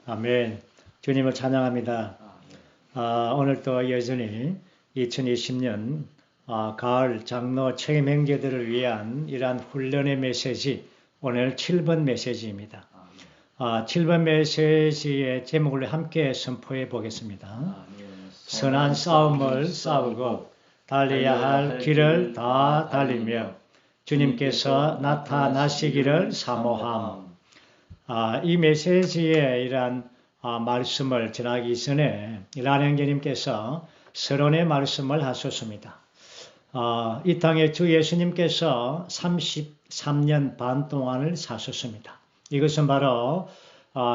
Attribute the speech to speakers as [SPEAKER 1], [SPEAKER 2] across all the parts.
[SPEAKER 1] 아멘. 주님을 찬양합니다. 오늘 또 여전히 2020년 가을 장로 책임 행제들을 위한 이러한 훈련의 메시지, 오늘 7번 메시지입니다. 7번 메시지의 제목을 함께 선포해 보겠습니다. 선한 싸움을 싸우고 달려야 할 길을 다 달리며 주님께서 나타나시기를 사모함. 이 메시지에 이러한 말씀을 전하기 전에 란행제님께서 서론의 말씀을 하셨습니다. 이 땅에 주 예수님께서 33년 반 동안을 사셨습니다. 이것은 바로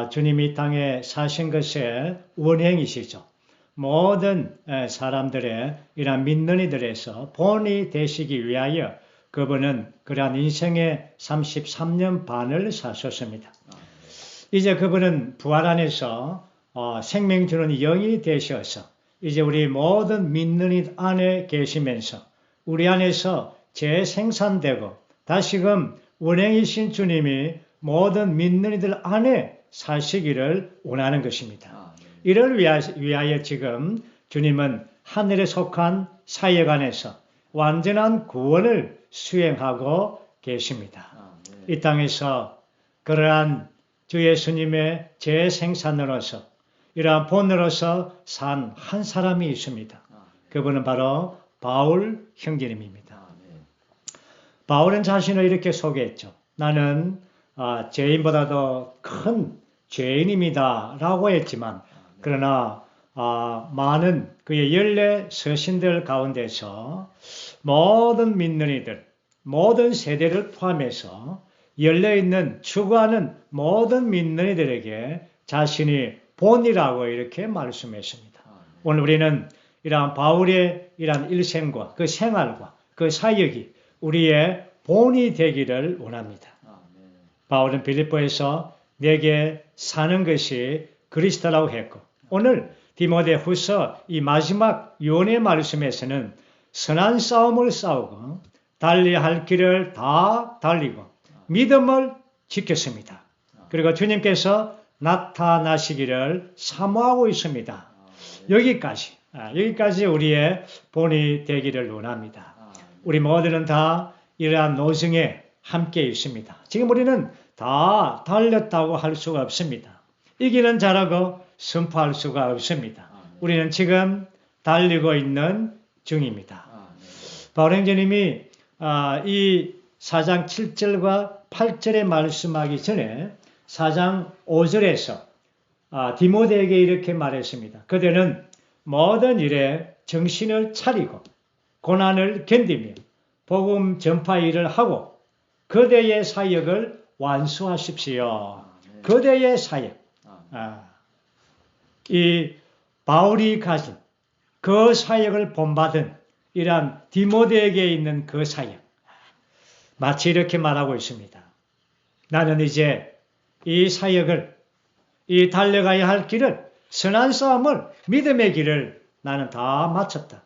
[SPEAKER 1] 주님이 이 땅에 사신 것의 원행이시죠. 모든 사람들의 이러한 믿는 이들에서 본이 되시기 위하여 그분은 그러한 인생의 33년 반을 사셨습니다. 이제 그분은 부활 안에서 생명 주는 영이 되셔서 이제 우리 모든 믿는 이 안에 계시면서 우리 안에서 재생산되고 다시금 원행이신 주님이 모든 믿는 이들 안에 사시기를 원하는 것입니다. 이를 위하여 지금 주님은 하늘에 속한 사역 안에서 완전한 구원을 수행하고 계십니다. 이 땅에서 그러한 주 예수님의 재생산으로서 이러한 본으로서 산 한 사람이 있습니다. 그분은 바로 바울 형제님입니다. 바울은 자신을 이렇게 소개했죠. 나는 죄인보다도 큰 죄인입니다 라고 했지만 그러나 많은 그의 14 서신들 가운데서 모든 믿는 이들, 모든 세대를 포함해서 열려있는 추구하는 모든 믿는 이들에게 자신이 본이라고 이렇게 말씀했습니다. 오늘 우리는 이러한 바울의 이러한 일생과 그 생활과 그 사역이 우리의 본이 되기를 원합니다. 바울은 빌립보에서 내게 사는 것이 그리스도라고 했고 오늘 디모데후서 이 마지막 요한의 말씀에서는 선한 싸움을 싸우고 달려야 할 길을 다 달리고 믿음을 지켰습니다. 그리고 주님께서 나타나시기를 사모하고 있습니다. 여기까지 우리의 본이 되기를 원합니다. 우리 모두는 다 이러한 노정에 함께 있습니다. 지금 우리는 다 달렸다고 할 수가 없습니다. 이기는 자라고 선포할 수가 없습니다. 우리는 지금 달리고 있는 중입니다. 바울 형제님이 이 4장 7절과 8절에 말씀하기 전에 4장 5절에서 디모데에게 이렇게 말했습니다. 그대는 모든 일에 정신을 차리고 고난을 견디며 복음 전파 일을 하고 그대의 사역을 완수하십시오. 그대의 사역. 이 바울이 가진 그 사역을 본받은 이러한 디모데에게 있는 그 사역. 마치 이렇게 말하고 있습니다. 나는 이제 이 사역을, 이 달려가야 할 길을, 선한 싸움을, 믿음의 길을 나는 다 마쳤다.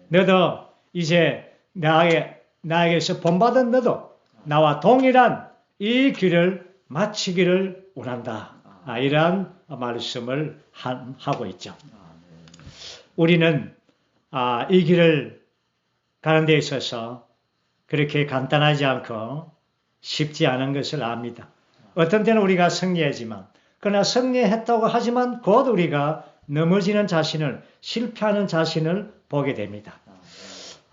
[SPEAKER 1] 너도 이제 나에게서 본받은 너도 나와 동일한 이 길을 마치기를 원한다. 이러한 말씀을 하고 있죠. 우리는 이 길을 가는 데 있어서 그렇게 간단하지 않고 쉽지 않은 것을 압니다. 어떤 때는 우리가 승리하지만 그러나 승리했다고 하지만 곧 우리가 넘어지는 자신을, 실패하는 자신을 보게 됩니다.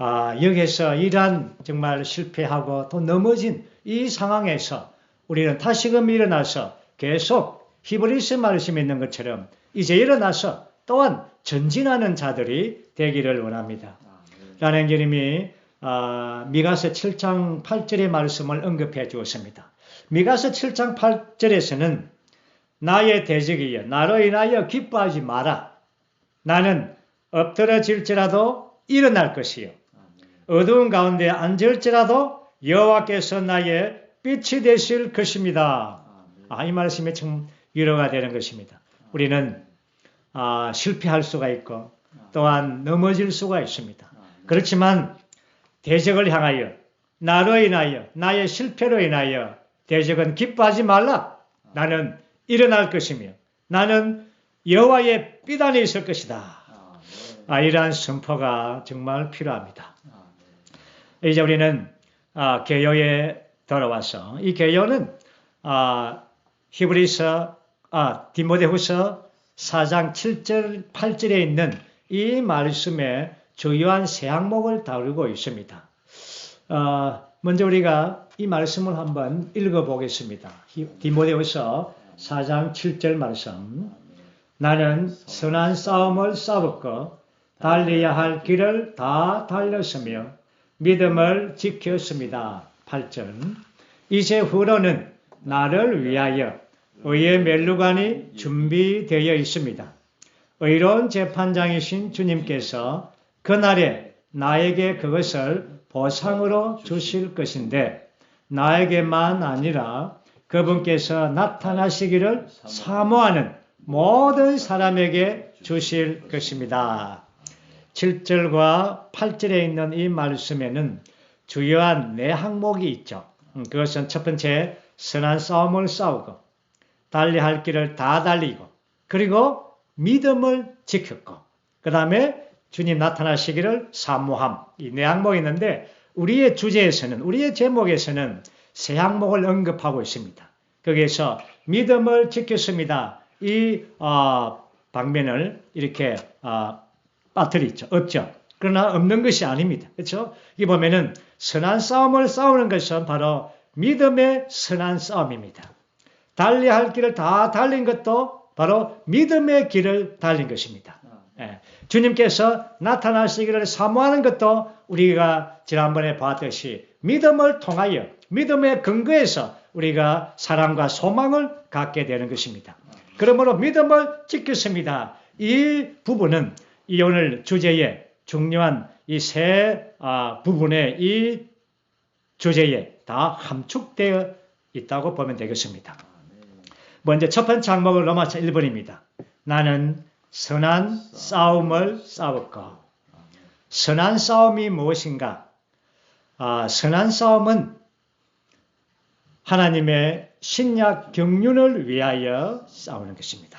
[SPEAKER 1] 여기서 이러한 정말 실패하고 또 넘어진 이 상황에서 우리는 다시금 일어나서 계속 히브리서 말씀에 있는 것처럼 이제 일어나서 또한 전진하는 자들이 되기를 원합니다. 란행제님이 미가서 7장 8절의 말씀을 언급해 주었습니다. 미가서 7장 8절에서는 나의 대적이여 나로 인하여 기뻐하지 마라. 나는 엎드러질지라도 일어날 것이요 어두운 가운데 앉을지라도 여호와께서 나의 빛이 되실 것입니다. 이 말씀이 참 위로가 되는 것입니다. 우리는 실패할 수가 있고 또한 넘어질 수가 있습니다. 그렇지만 대적을 향하여 나로 인하여 나의 실패로 인하여 대적은 기뻐하지 말라. 나는 일어날 것이며 나는 여호와의 빛 안에 있을 것이다. 이러한 선포가 정말 필요합니다. 이제 우리는 개요에 돌아와서 이 개요는 디모데후서 4장 7절 8절에 있는 이 말씀의 주요한 세 항목을 다루고 있습니다. 먼저 우리가 이 말씀을 한번 읽어보겠습니다. 디모데후서 4장 7절 말씀. 나는 선한 싸움을 싸웠고 달려야 할 길을 다 달렸으며 믿음을 지켰습니다. 8절. 이제 후로는 나를 위하여 의의 멸류관이 준비되어 있습니다. 의로운 재판장이신 주님께서 그날에 나에게 그것을 보상으로 주실 것인데 나에게만 아니라 그분께서 나타나시기를 사모하는 모든 사람에게 주실 것입니다. 7절과 8절에 있는 이 말씀에는 주요한 네 항목이 있죠. 그것은 첫 번째, 선한 싸움을 싸우고 달려야 할 길을 다 달리고 그리고 믿음을 지켰고 그 다음에 주님 나타나시기를 사모함. 이 네 항목이 있는데 우리의 주제에서는 우리의 제목에서는 세 항목을 언급하고 있습니다. 거기에서 믿음을 지켰습니다. 이 방면을 이렇게 빠뜨리죠. 없죠. 그러나 없는 것이 아닙니다. 그렇죠? 이 보면은 선한 싸움을 싸우는 것은 바로 믿음의 선한 싸움입니다. 달려야 할 길을 다 달린 것도 바로 믿음의 길을 달린 것입니다. 주님께서 나타나시기를 사모하는 것도 우리가 지난번에 봤듯이 믿음을 통하여 믿음의 근거에서 우리가 사랑과 소망을 갖게 되는 것입니다. 그러므로 믿음을 지켰습니다. 이 부분은 이 오늘 주제의 중요한 이 세 부분의 이 주제에 다 함축되어 있다고 보면 되겠습니다. 먼저 첫 번째 항목은 로마서 1번입니다. 나는 선한 싸움을 싸웠고. 선한 싸움이 무엇인가? 선한 싸움은 하나님의 신약 경륜을 위하여 싸우는 것입니다.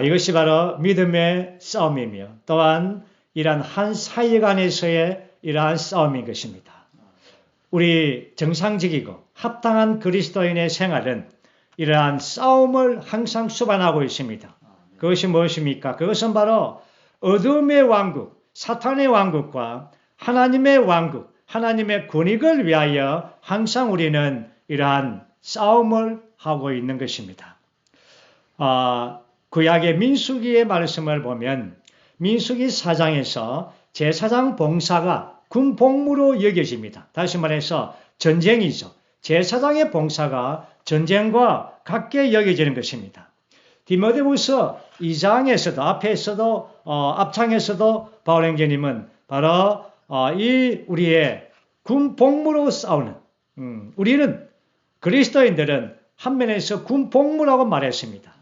[SPEAKER 1] 이것이 바로 믿음의 싸움이며 또한 이러한 한 사역 안에서의 이러한 싸움인 것입니다. 우리 정상적이고 합당한 그리스도인의 생활은 이러한 싸움을 항상 수반하고 있습니다. 그것이 무엇입니까? 그것은 바로 어둠의 왕국, 사탄의 왕국과 하나님의 왕국, 하나님의 권익을 위하여 항상 우리는 이러한 싸움을 하고 있는 것입니다. 구약의 민수기의 말씀을 보면 민수기 4장에서 제사장 봉사가 군복무로 여겨집니다. 다시 말해서 전쟁이죠. 제사장의 봉사가 전쟁과 같게 여겨지는 것입니다. 디모데후서 2장에서도 앞장에서도 바울행전님은 바로 이 우리의 군복무로 싸우는 우리는 그리스도인들은 한 면에서 군복무라고 말했습니다.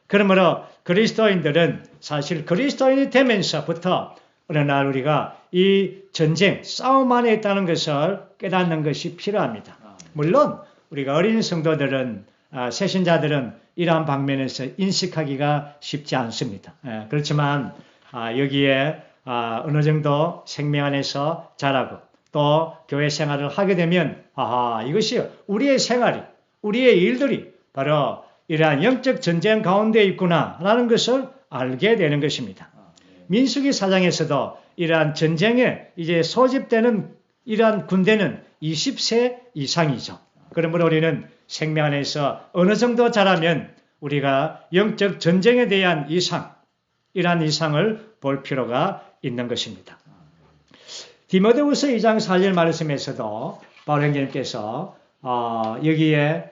[SPEAKER 1] 그러므로 그리스도인들은 사실 그리스도인이 되면서부터 어느 날 우리가 이 전쟁, 싸움 안에 있다는 것을 깨닫는 것이 필요합니다. 물론 우리가 어린 성도들은 새신자들은 이러한 방면에서 인식하기가 쉽지 않습니다. 그렇지만 여기에 어느 정도 생명 안에서 자라고 또 교회 생활을 하게 되면 이것이 우리의 생활이 우리의 일들이 바로 이러한 영적 전쟁 가운데 있구나라는 것을 알게 되는 것입니다. 민수기 4장에서도 이러한 전쟁에 이제 소집되는 이러한 군대는 20세 이상이죠. 그러므로 우리는 생명 안에서 어느 정도 자라면 우리가 영적 전쟁에 대한 이러한 이상을 볼 필요가 있는 것입니다. 디모데후서 2장 4절 말씀에서도 바울행전님께서 여기에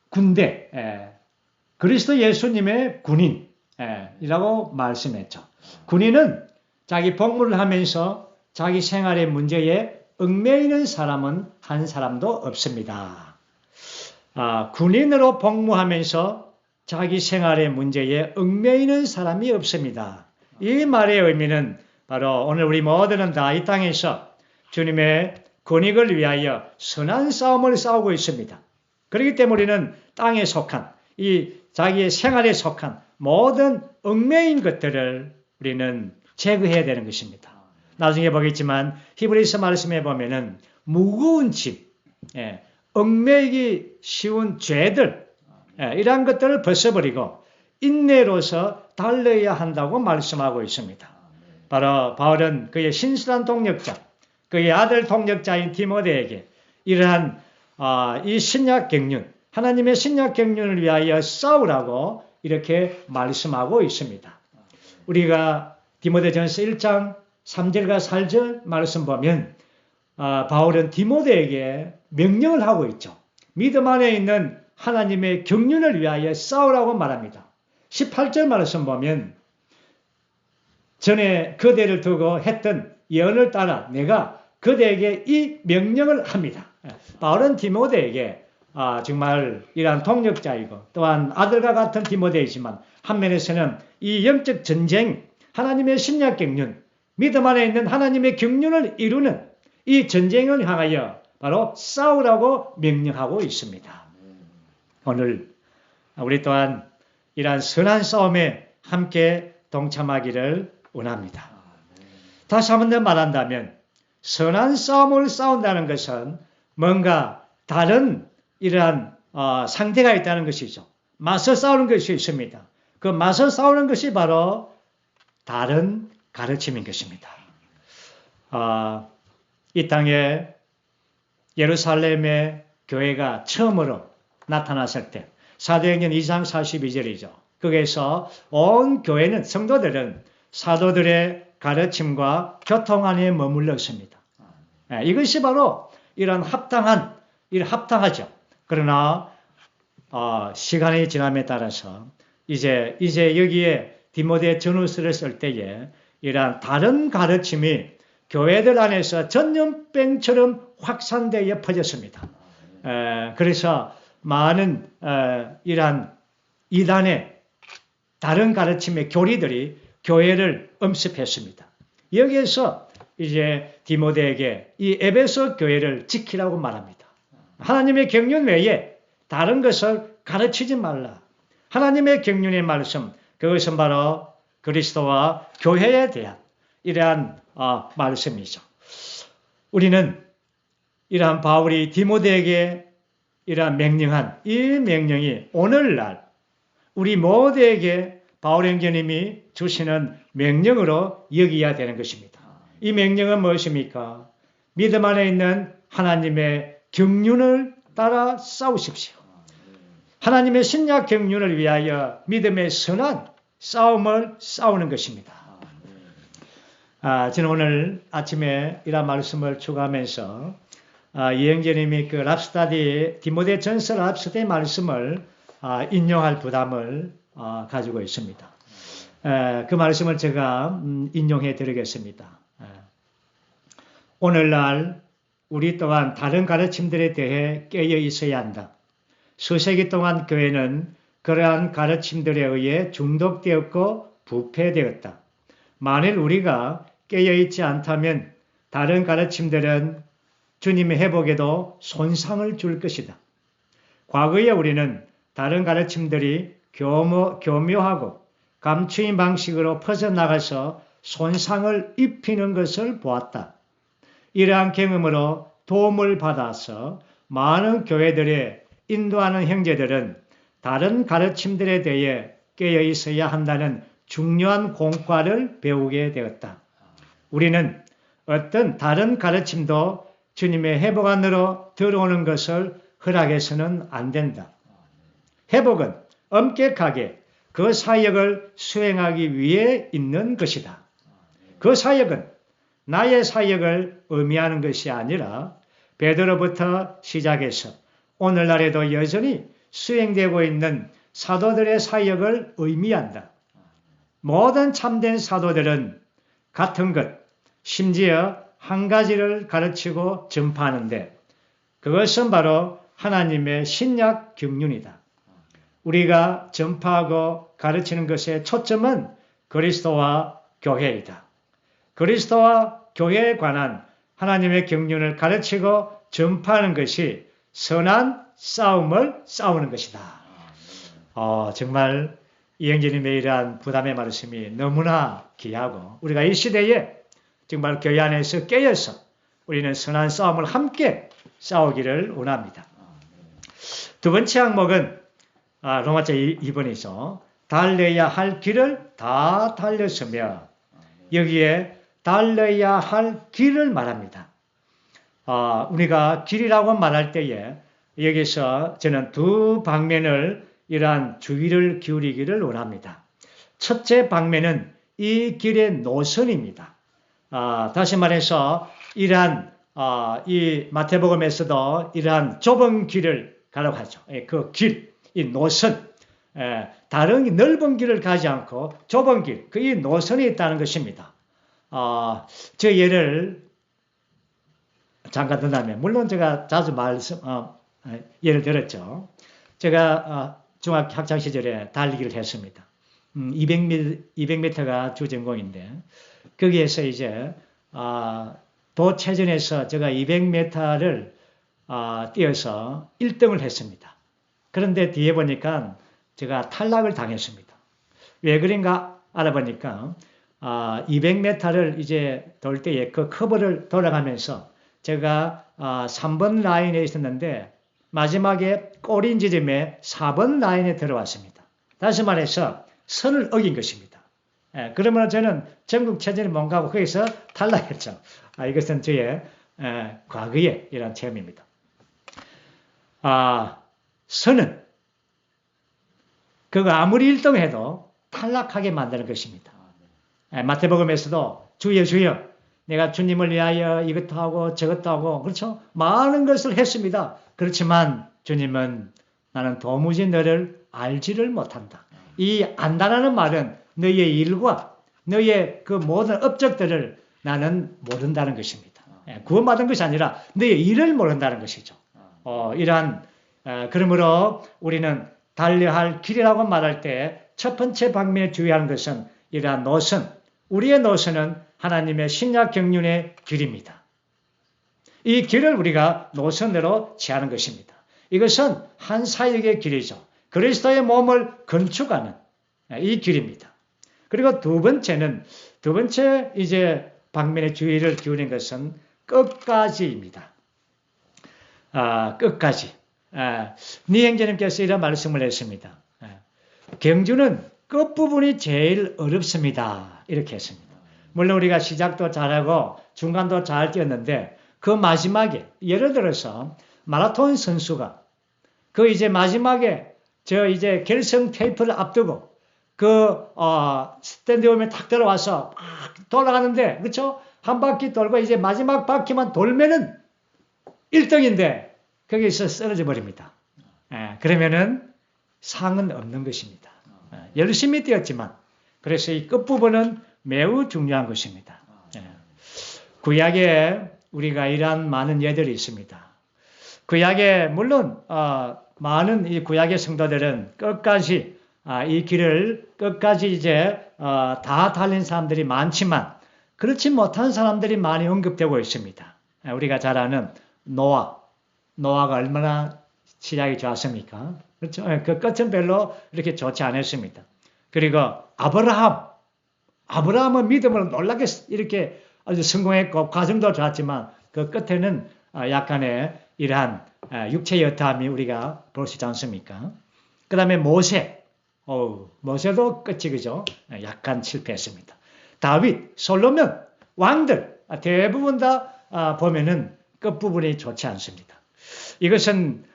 [SPEAKER 1] 군대, 그리스도 예수님의 군인이라고 말씀했죠. 군인은 자기 복무를 하면서 자기 생활의 문제에 얽매이는 사람은 한 사람도 없습니다. 군인으로 복무하면서 자기 생활의 문제에 얽매이는 사람이 없습니다. 이 말의 의미는 바로 오늘 우리 모두는 다 이 땅에서 주님의 권익을 위하여 선한 싸움을 싸우고 있습니다. 그렇기 때문에 우리는 땅에 속한 이 자기의 생활에 속한 모든 얽매인 것들을 우리는 제거해야 되는 것입니다. 나중에 보겠지만 히브리서 말씀에 보면은 무거운 짐, 얽매이기 쉬운 죄들, 이러한 것들을 벗어버리고 인내로서 달려야 한다고 말씀하고 있습니다. 바로 바울은 그의 신실한 동역자, 그의 아들 동역자인 디모데에게 이러한 이 신약 경륜, 하나님의 신약 경륜을 위하여 싸우라고 이렇게 말씀하고 있습니다. 우리가 디모데전서 1장 3절과 4절 말씀 보면 바울은 디모데에게 명령을 하고 있죠. 믿음 안에 있는 하나님의 경륜을 위하여 싸우라고 말합니다. 18절 말씀 보면 전에 그대를 두고 했던 예언을 따라 내가 그대에게 이 명령을 합니다. 바울은 디모데에게 정말 이러한 동력자이고 또한 아들과 같은 디모데이지만 한면에서는 이 영적 전쟁, 하나님의 신약 경륜, 믿음 안에 있는 하나님의 경륜을 이루는 이 전쟁을 향하여 바로 싸우라고 명령하고 있습니다. 오늘 우리 또한 이러한 선한 싸움에 함께 동참하기를 원합니다. 다시 한 번 더 말한다면 선한 싸움을 싸운다는 것은 뭔가 다른 이러한 상대가 있다는 것이죠. 맞서 싸우는 것이 있습니다. 그 맞서 싸우는 것이 바로 다른 가르침인 것입니다. 이 땅에 예루살렘의 교회가 처음으로 나타났을 때 사도행전 2장 42절이죠. 거기에서 온 교회는 성도들은 사도들의 가르침과 교통 안에 머물렀습니다. 이것이 바로 이런 합당하죠. 그러나 시간이 지남에 따라서 이제 여기에 디모데 전후서를 쓸 때에 이러한 다른 가르침이 교회들 안에서 전염병처럼 확산되어 퍼졌습니다. 그래서 많은 이러한 이단의 다른 가르침의 교리들이 교회를 엄습했습니다. 여기에서 이제 디모데에게 이 에베소 교회를 지키라고 말합니다. 하나님의 경륜 외에 다른 것을 가르치지 말라. 하나님의 경륜의 말씀, 그것은 바로 그리스도와 교회에 대한 이러한 말씀이죠. 우리는 이러한 바울이 디모데에게 이러한 명령한 이 명령이 오늘날 우리 모두에게 바울 형제님이 주시는 명령으로 여기야 되는 것입니다. 이 명령은 무엇입니까? 믿음 안에 있는 하나님의 경륜을 따라 싸우십시오. 하나님의 신약 경륜을 위하여 믿음의 선한 싸움을 싸우는 것입니다. 저는 오늘 아침에 이런 말씀을 추가하면서 이영재님이 그 랍스타디 디모데 전서 랍스타디 말씀을 인용할 부담을 가지고 있습니다. 그 말씀을 제가 인용해 드리겠습니다. 오늘날 우리 또한 다른 가르침들에 대해 깨어 있어야 한다. 수세기 동안 교회는 그러한 가르침들에 의해 중독되었고 부패되었다. 만일 우리가 깨어있지 않다면 다른 가르침들은 주님의 회복에도 손상을 줄 것이다. 과거에 우리는 다른 가르침들이 교묘하고 감추인 방식으로 퍼져나가서 손상을 입히는 것을 보았다. 이러한 경험으로 도움을 받아서 많은 교회들의 인도하는 형제들은 다른 가르침들에 대해 깨어 있어야 한다는 중요한 공과를 배우게 되었다. 우리는 어떤 다른 가르침도 주님의 회복 안으로 들어오는 것을 허락해서는 안 된다. 회복은 엄격하게 그 사역을 수행하기 위해 있는 것이다. 그 사역은 나의 사역을 의미하는 것이 아니라 베드로부터 시작해서 오늘날에도 여전히 수행되고 있는 사도들의 사역을 의미한다. 모든 참된 사도들은 같은 것, 심지어 한 가지를 가르치고 전파하는데 그것은 바로 하나님의 신약 경륜이다. 우리가 전파하고 가르치는 것의 초점은 그리스도와 교회이다. 그리스도와 교회에 관한 하나님의 경륜을 가르치고 전파하는 것이 선한 싸움을 싸우는 것이다. 정말 이영진님의 이러한 부담의 말씀이 너무나 귀하고 우리가 이 시대에 정말 교회 안에서 깨어서 우리는 선한 싸움을 함께 싸우기를 원합니다. 두 번째 항목은 로마서 2번이죠. 달려야 할 길을 다 달렸으며 여기에 달려야 할 길을 말합니다. 우리가 길이라고 말할 때에 여기서 저는 두 방면을 이러한 주의를 기울이기를 원합니다. 첫째 방면은 이 길의 노선입니다. 다시 말해서 이러한 이 마태복음에서도 이러한 좁은 길을 가라고 하죠. 그 길, 이 노선, 다른 넓은 길을 가지 않고 좁은 길, 그 이 노선이 있다는 것입니다. 저 예를 잠깐 든다면, 물론 제가 자주 예를 들었죠. 제가 중학교 학창 시절에 달리기를 했습니다. 200m가 주전공인데 거기에서 이제 도체전에서 제가 200m를 뛰어서 1등을 했습니다. 그런데 뒤에 보니까 제가 탈락을 당했습니다. 왜 그런가 알아보니까 200m를 이제 돌 때에 그 커브를 돌아가면서 제가 3번 라인에 있었는데 마지막에 꼬린 지점에 4번 라인에 들어왔습니다. 다시 말해서 선을 어긴 것입니다. 그러면 저는 전국체전에 못 가고 거기서 탈락했죠. 이것은 저의 과거의 이런 체험입니다. 선은 그거 아무리 1등해도 탈락하게 만드는 것입니다. 마태복음에서도 주여 주여 내가 주님을 위하여 이것도 하고 저것도 하고 그렇죠? 많은 것을 했습니다. 그렇지만 주님은 나는 도무지 너를 알지를 못한다. 이 안다라는 말은 너의 일과 너의 그 모든 업적들을 나는 모른다는 것입니다. 구원받은 것이 아니라 너의 일을 모른다는 것이죠. 그러므로 우리는 달려야 할 길이라고 말할 때 첫 번째 방면에 주의하는 것은 이러한 노선, 우리의 노선은 하나님의 신약 경륜의 길입니다. 이 길을 우리가 노선으로 취하는 것입니다. 이것은 한 사역의 길이죠. 그리스도의 몸을 건축하는 이 길입니다. 그리고 두 번째 이제 방면의 주의를 기울인 것은 끝까지입니다. 끝까지. 니행제님께서 이런 말씀을 했습니다. 경주는 끝부분이 제일 어렵습니다. 이렇게 했습니다. 물론 우리가 시작도 잘하고 중간도 잘 뛰었는데 그 마지막에 예를 들어서 마라톤 선수가 그 이제 마지막에 이제 결승 테이프를 앞두고 스탠드홈에 탁 들어와서 막 돌아가는데 그렇죠? 한 바퀴 돌고 이제 마지막 바퀴만 돌면은 1등인데 거기서 쓰러져 버립니다. 그러면은 상은 없는 것입니다. 열심히 뛰었지만 그래서 이 끝부분은 매우 중요한 것입니다. 구약에 우리가 이러한 많은 예들이 있습니다. 구약에 물론 많은 이 구약의 성도들은 끝까지 이 길을 끝까지 이제 다 달린 사람들이 많지만 그렇지 못한 사람들이 많이 언급되고 있습니다. 우리가 잘 아는 노아가 얼마나 시작이 좋았습니까? 그렇죠? 그 끝은 별로 이렇게 좋지 않았습니다. 그리고 아브라함은 믿음으로 놀랍게 이렇게 아주 성공했고 과정도 좋았지만 그 끝에는 약간의 이러한 육체의 여타함이 우리가 볼 수 있지 않습니까? 그 다음에 모세도 끝이 그죠? 약간 실패했습니다. 다윗, 솔로몬, 왕들 대부분 다 보면은 끝부분이 좋지 않습니다. 이것은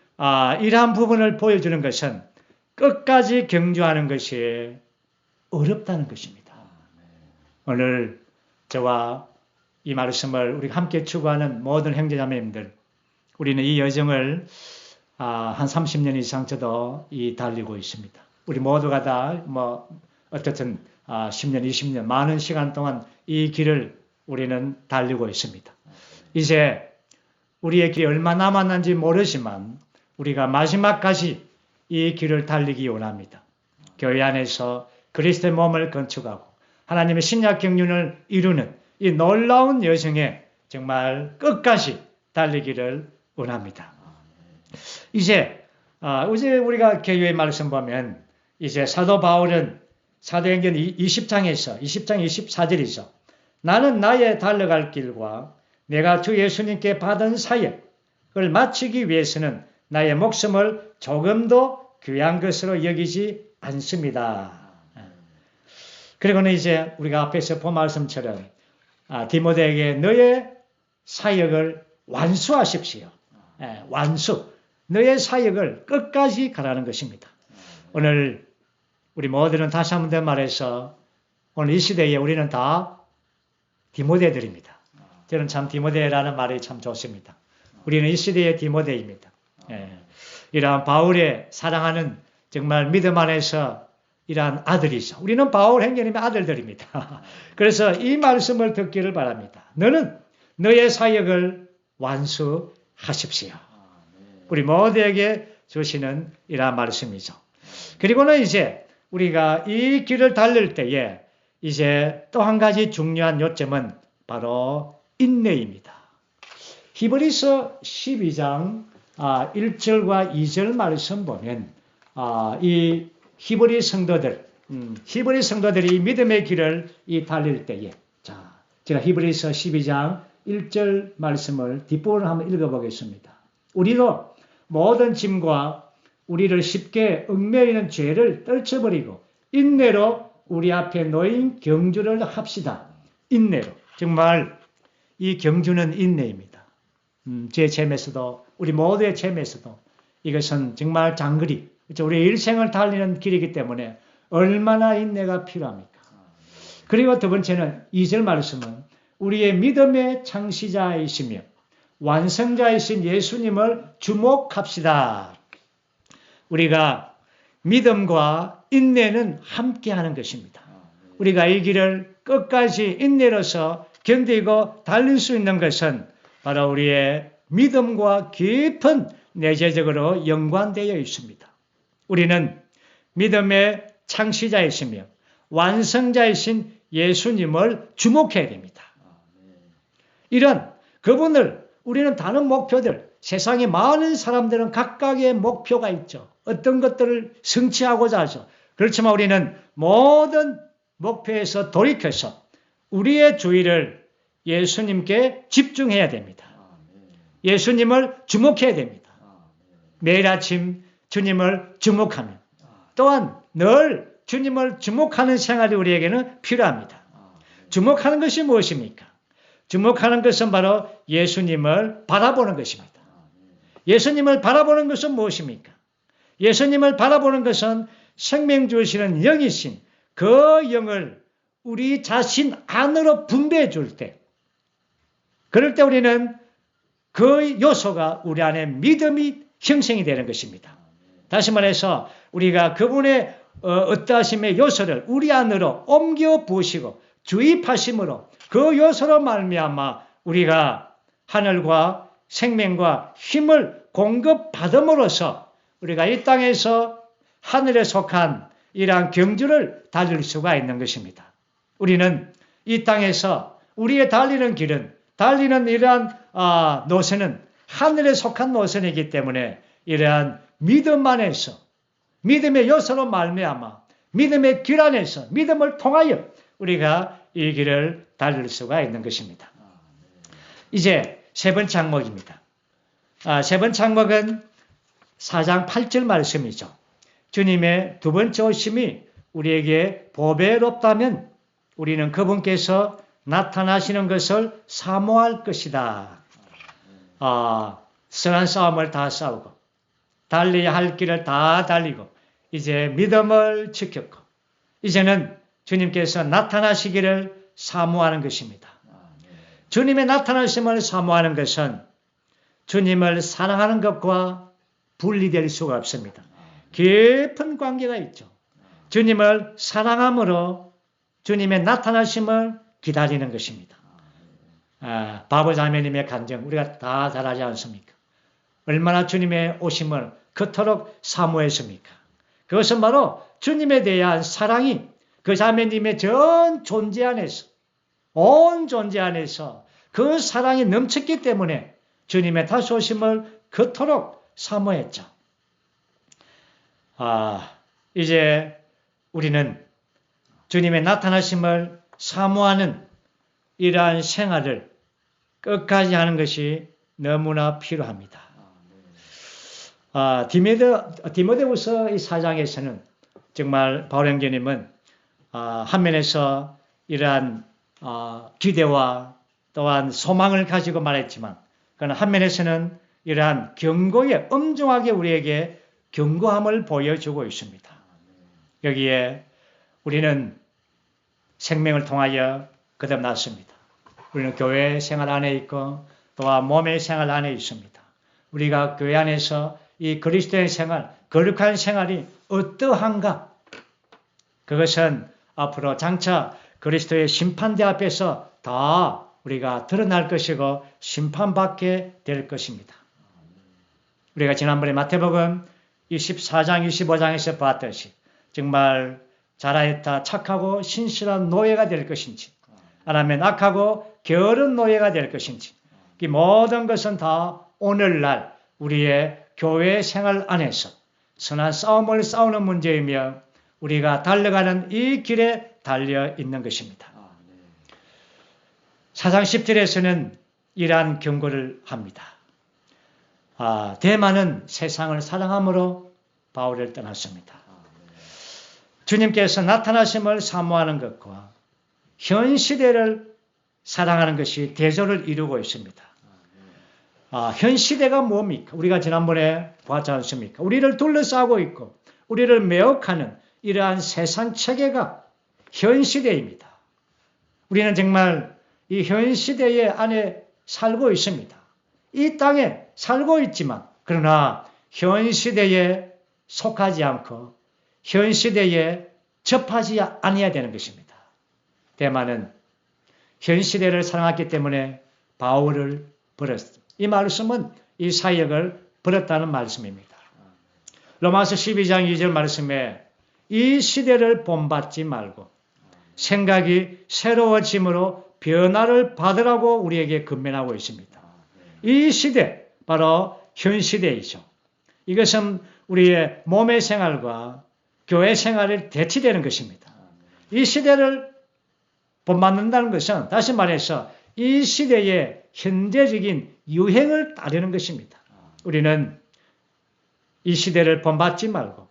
[SPEAKER 1] 이러한 부분을 보여주는 것은 끝까지 경주하는 것이 어렵다는 것입니다. 오늘 저와 이 말씀을 우리가 함께 추구하는 모든 형제자매님들, 우리는 이 여정을 한 30년 이상 저도 달리고 있습니다. 우리 모두가 다 어떻든 10년, 20년 많은 시간 동안 이 길을 우리는 달리고 있습니다. 이제 우리의 길이 얼마 남았는지 모르지만 우리가 마지막까지 이 길을 달리기 원합니다. 교회 안에서 그리스도의 몸을 건축하고 하나님의 신약 경륜을 이루는 이 놀라운 여정에 정말 끝까지 달리기를 원합니다. 이제 우리가 개요의 말씀 보면 이제 사도 바울은 사도행전 20장 24절이죠. 나는 나의 달려갈 길과 내가 주 예수님께 받은 사역을 마치기 위해서는 나의 목숨을 조금도 귀한 것으로 여기지 않습니다. 그리고는 이제 우리가 앞에서 본 말씀처럼 디모데에게 너의 사역을 완수하십시오. 완수. 너의 사역을 끝까지 가라는 것입니다. 오늘 우리 모두는 다시 한 번 더 말해서 오늘 이 시대에 우리는 다 디모데들입니다. 저는 참 디모데라는 말이 참 좋습니다. 우리는 이 시대의 디모데입니다. 이러한 바울의 사랑하는 정말 믿음 안에서 이러한 아들이죠. 우리는 바울 행전님의 아들들입니다. 그래서 이 말씀을 듣기를 바랍니다. 너는 너의 사역을 완수하십시오. 우리 모두에게 주시는 이러한 말씀이죠. 그리고는 이제 우리가 이 길을 달릴 때에 이제 또 한 가지 중요한 요점은 바로 인내입니다. 히브리서 12장 1절과 2절 말씀 보면 이 히브리 성도들이 믿음의 길을 달릴 때에 제가 히브리서 12장 1절 말씀을 뒷부분을 한번 읽어보겠습니다. 우리도 모든 짐과 우리를 쉽게 얽매이는 죄를 떨쳐버리고 인내로 우리 앞에 놓인 경주를 합시다. 인내로. 정말 이 경주는 인내입니다. 제 삶에서도 우리 모두의 삶에서도 이것은 정말 장거리, 우리의 일생을 달리는 길이기 때문에 얼마나 인내가 필요합니까? 그리고 두 번째는 2절 말씀은 우리의 믿음의 창시자이시며 완성자이신 예수님을 주목합시다. 우리가 믿음과 인내는 함께하는 것입니다. 우리가 이 길을 끝까지 인내로서 견디고 달릴 수 있는 것은 바로 우리의 믿음과 깊은 내재적으로 연관되어 있습니다. 우리는 믿음의 창시자이시며 완성자이신 예수님을 주목해야 됩니다. 이런 그분을 우리는 다른 목표들, 세상에 많은 사람들은 각각의 목표가 있죠. 어떤 것들을 성취하고자 하죠. 그렇지만 우리는 모든 목표에서 돌이켜서 우리의 주의를 예수님께 집중해야 됩니다. 예수님을 주목해야 됩니다. 매일 아침 주님을 주목하면 또한 늘 주님을 주목하는 생활이 우리에게는 필요합니다. 주목하는 것이 무엇입니까? 주목하는 것은 바로 예수님을 바라보는 것입니다. 예수님을 바라보는 것은 무엇입니까? 예수님을 바라보는 것은 생명 주시는 영이신 그 영을 우리 자신 안으로 분배해 줄 때, 그럴 때 우리는 그 요소가 우리 안에 믿음이 형성이 되는 것입니다. 다시 말해서 우리가 그분의 어떠하심의 요소를 우리 안으로 옮겨 부으시고 주입하심으로 그 요소로 말미암아 우리가 하늘과 생명과 힘을 공급받음으로써 우리가 이 땅에서 하늘에 속한 이러한 경주를 달릴 수가 있는 것입니다. 우리는 이 땅에서 우리의 달리는 길은, 달리는 이러한 노선은 하늘에 속한 노선이기 때문에 이러한 믿음 안에서, 믿음의 요소로 말미암아 믿음의 길 안에서 믿음을 통하여 우리가 이 길을 달릴 수가 있는 것입니다. 이제 세 번째 항목입니다. 세 번째 항목은 4장 8절 말씀이죠. 주님의 두 번째 오심이 우리에게 보배롭다면 우리는 그분께서 나타나시는 것을 사모할 것이다. 선한 싸움을 다 싸우고 달려야 할 길을 다 달리고 이제 믿음을 지켰고 이제는 주님께서 나타나시기를 사모하는 것입니다. 주님의 나타나심을 사모하는 것은 주님을 사랑하는 것과 분리될 수가 없습니다. 깊은 관계가 있죠. 주님을 사랑함으로 주님의 나타나심을 기다리는 것입니다. 바보 자매님의 간증 우리가 다 잘 알지 않습니까? 얼마나 주님의 오심을 그토록 사모했습니까? 그것은 바로 주님에 대한 사랑이 그 자매님의 전 존재 안에서, 온 존재 안에서 그 사랑이 넘쳤기 때문에 주님의 다시 오심을 그토록 사모했죠. 이제 우리는 주님의 나타나심을 사모하는 이러한 생활을 끝까지 하는 것이 너무나 필요합니다. 디모데후서 이 4장에서는 정말 바울 형제님은 한면에서 이러한 기대와 또한 소망을 가지고 말했지만, 그러나 한면에서는 이러한 경고에 엄중하게 우리에게 경고함을 보여주고 있습니다. 여기에 우리는 생명을 통하여 거듭났습니다. 우리는 교회 생활 안에 있고 또한 몸의 생활 안에 있습니다. 우리가 교회 안에서 이 그리스도의 생활, 거룩한 생활이 어떠한가? 그것은 앞으로 장차 그리스도의 심판대 앞에서 다 우리가 드러날 것이고 심판받게 될 것입니다. 우리가 지난번에 마태복음 24장, 25장에서 봤듯이 정말 잘하였다 착하고 신실한 노예가 될 것인지, 아니면 악하고 게으른 노예가 될 것인지, 이 모든 것은 다 오늘날 우리의 교회 생활 안에서 선한 싸움을 싸우는 문제이며 우리가 달려가는 이 길에 달려 있는 것입니다. 4장 10절에서는 이러한 경고를 합니다. 대만은 세상을 사랑함으로 바울을 떠났습니다. 주님께서 나타나심을 사모하는 것과 현 시대를 사랑하는 것이 대조를 이루고 있습니다. 현 시대가 뭡니까? 우리가 지난번에 봤지 않습니까? 우리를 둘러싸고 있고 우리를 매혹하는 이러한 세상 체계가 현 시대입니다. 우리는 정말 이 현 시대의 안에 살고 있습니다. 이 땅에 살고 있지만, 그러나 현 시대에 속하지 않고 현 시대에 접하지 아니해야 되는 것입니다. 대만은 현 시대를 사랑했기 때문에 바울을 버렸습니다. 이 말씀은 이 사역을 버렸다는 말씀입니다. 로마서 12장 2절 말씀에 이 시대를 본받지 말고 생각이 새로워짐으로 변화를 받으라고 우리에게 권면하고 있습니다. 이 시대, 바로 현 시대이죠. 이것은 우리의 몸의 생활과 교회 생활을 대치되는 것입니다. 이 시대를 본받는다는 것은 다시 말해서 이 시대의 현대적인 유행을 따르는 것입니다. 우리는 이 시대를 본받지 말고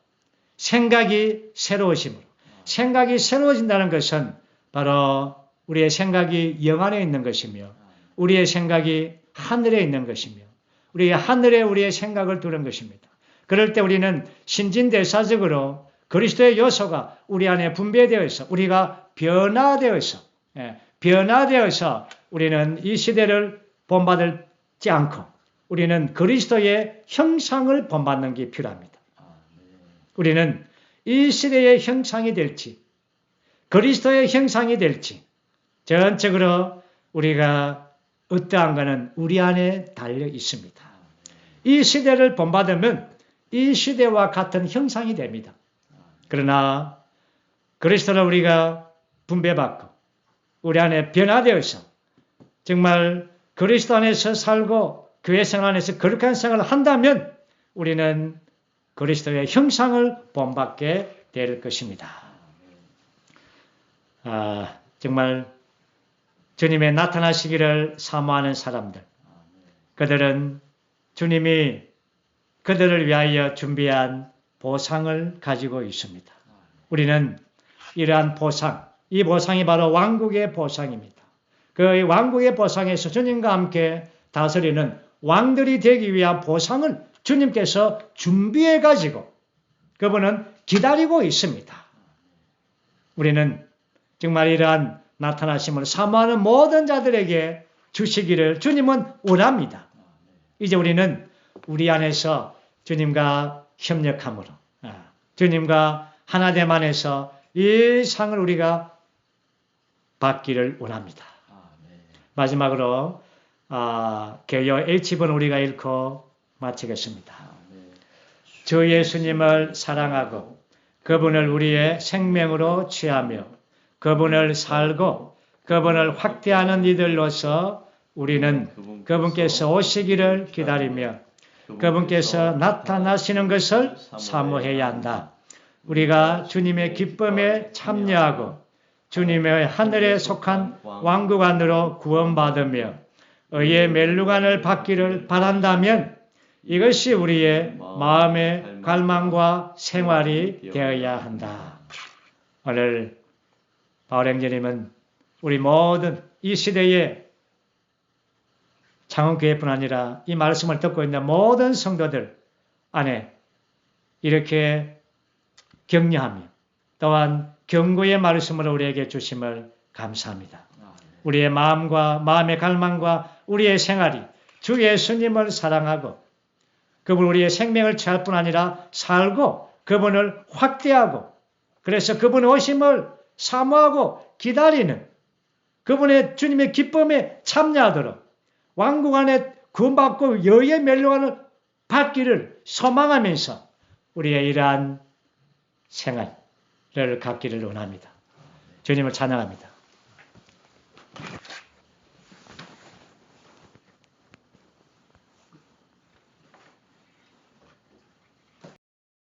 [SPEAKER 1] 생각이 새로워짐으로, 생각이 새로워진다는 것은 바로 우리의 생각이 영 안에 있는 것이며 우리의 생각이 하늘에 있는 것이며 우리의 하늘에 우리의 생각을 두는 것입니다. 그럴 때 우리는 신진대사적으로 그리스도의 요소가 우리 안에 분배되어 있어 우리가 변화되어서 우리는 이 시대를 본받지 않고 우리는 그리스도의 형상을 본받는 게 필요합니다. 우리는 이 시대의 형상이 될지 그리스도의 형상이 될지 전적으로 우리가 어떠한가는 우리 안에 달려 있습니다. 이 시대를 본받으면 이 시대와 같은 형상이 됩니다. 그러나 그리스도를 우리가 분배받고 우리 안에 변화되어서 정말 그리스도 안에서 살고 교회 생활 안에서 거룩한 생활을 한다면 우리는 그리스도의 형상을 본받게 될 것입니다. 정말 주님의 나타나시기를 사모하는 사람들, 그들은 주님이 그들을 위하여 준비한 보상을 가지고 있습니다. 우리는 이러한 보상, 이 보상이 바로 왕국의 보상입니다. 그 왕국의 보상에서 주님과 함께 다스리는 왕들이 되기 위한 보상을 주님께서 준비해 가지고 그분은 기다리고 있습니다. 우리는 정말 이러한 나타나심을 사모하는 모든 자들에게 주시기를 주님은 원합니다. 이제 우리는 우리 안에서 주님과 협력함으로 주님과 하나됨 안에서 이 상을 우리가 받기를 원합니다. 마지막으로 개요 H번 우리가 읽고 마치겠습니다. 주 예수님을 사랑하고 그분을 우리의 생명으로 취하며 그분을 살고 그분을 확대하는 이들로서 우리는 그분께서 오시기를 기다리며 그분께서 나타나시는 것을 사모해야 한다. 우리가 주님의 기쁨에 참여하고 주님의 하늘에 속한 왕국 안으로 구원받으며 의의 멸류관을 받기를 바란다면 이것이 우리의 마음의 갈망과 생활이 되어야 한다. 오늘 바울행전님은 우리 모든 이 시대에 창원교회뿐 아니라 이 말씀을 듣고 있는 모든 성도들 안에 이렇게 격려하며 또한 경고의 말씀을 우리에게 주심을 감사합니다. 우리의 마음과 마음의 갈망과 우리의 생활이 주 예수님을 사랑하고 그분 우리의 생명을 취할 뿐 아니라 살고 그분을 확대하고 그래서 그분의 오심을 사모하고 기다리는 그분의 주님의 기쁨에 참여하도록 왕국 안에 구원받고 여의 멸류관을 받기를 소망하면서 우리의 이러한 생활을 갖기를 원합니다. 주님을 찬양합니다.